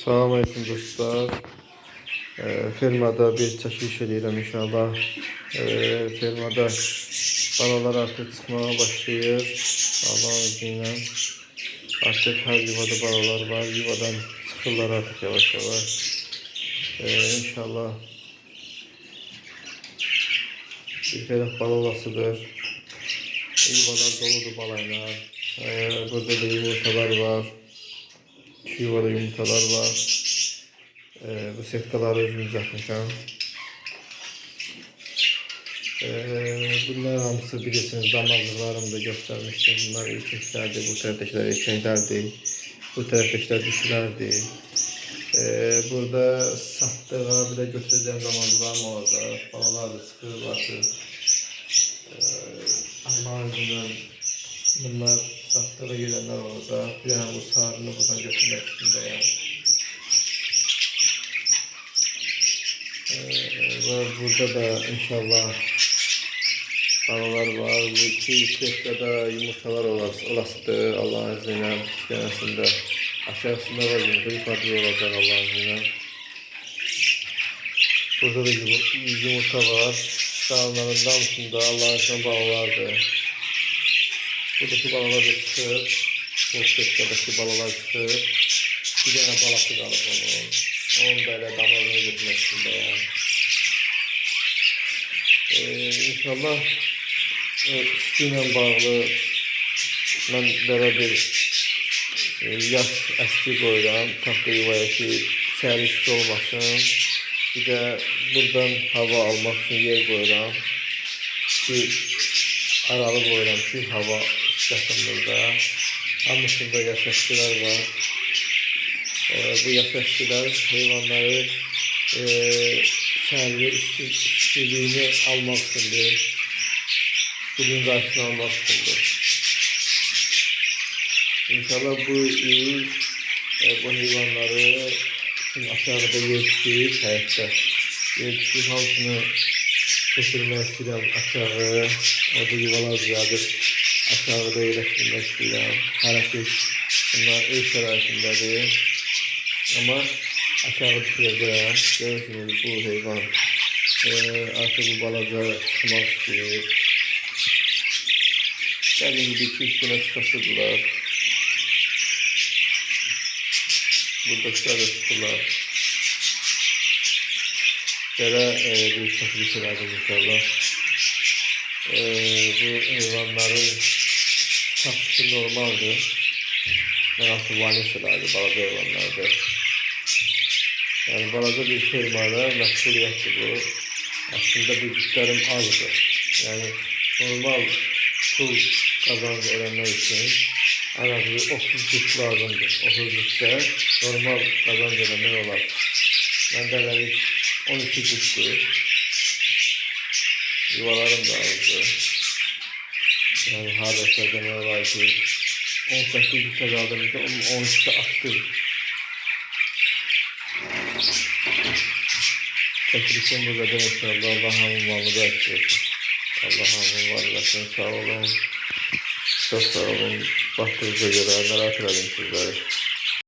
Salam aleyküm dostlar. Fermada bir çəkiliş edirəm inşallah. Fermada balalar artıq çıxmağa başlayır. Allah'ın izniyle. Artıq her yuvada balalar var. Yuvadan çıxırlar artıq yavaş yavaş. İnşallah bir xeyrət bala olasıdır. Yuvalar doludur balayla. Burada da yumurtalar var. Yuvada yumurtalar var. Bu setkaları özüm düzəltmişəm. Bunlar hamısı bilirsiniz damazlıqlarımda göstermiştim. Bunlar erkeklerdi, bu tərəfdəkiler erkeklerdi. Bu tərəfdəkiler dişilerdi. Burada satdığa bir de götüreceğim damazlıqlarım olacaq. Balalar da çıxır, batır. Allah'ın izniyle bunlar satdığa gelenler olacaq. Bir yana bu sarını buradan götürmek istəyirəm. Burada da inşallah balalar var. Bu iki köftədə yumurtalar olasıdır Allah'ın izniyle. Genəsində aşağısında var yumurta, yukarıda olacaq Allah'ın izniyle. Burada da yumurta var. Dağların damısında Allah'ın izniyle balalardır. Buradaki balalar da çıxır. Bu köftədəki balalar çıxır. Bir dənə balası qalıb onun. Onun böyle damazını götürmek istəyirəm. İnşallah üstüyle bağlı ben belə bir yaş əski qoyuram taxta yuvaya ki sərişli olmasın. Bir de buradan hava almak için yer qoyuram ki aralı qoyuram ki hava çıxsın burada. Hamısında yaş əskilər var. Bu yaş əskilər heyvanları sərli istiliğini almak içindir. İstiliğin qarşısını almak içindir. İnşallah bu il bu heyvanları aşağıda yetişir, həyətdə yetişir. Hamısını götürmək istəyirəm aşağı. Orada yuvalar düzəldir. Aşağıda yerləşdirmək istəyirəm. Hərəkət bunlar ev şəraitindədir. Ama aşağı düşürəcəm. Görürsünüz bu heyvan artıq bu balaca çıxmaq istəyir. Gəlin bir iki üstünə çıxasıdırlar. Buradakiler de çıxırlar. Belə bir çəkiliş elədim inşallah. Bu heyvanların satışı normaldir. Nasıl vanisilerdi, balaca heyvanlardır. Yani balaca bir firmada məsuliyyətdir bu. Aslında bütçələrim azdır. Yani normal pul kazanç öğrenmek için en az 30 güç lazımdır. 30 güçte normal kazanç öğrenmek olar. Məndə 12 güçdür. Yuvalarım da azdır. Yani hardasa demək olar ki 18 güç kazandığımızda 13'te aktif. Çekilişim bu kadar inşallah. Allah'ın malını da açıyorsun. Allah'ın varlıklarını sağ olun. Çok sağ olun. Baktığınıza göre merak edelim sizleri.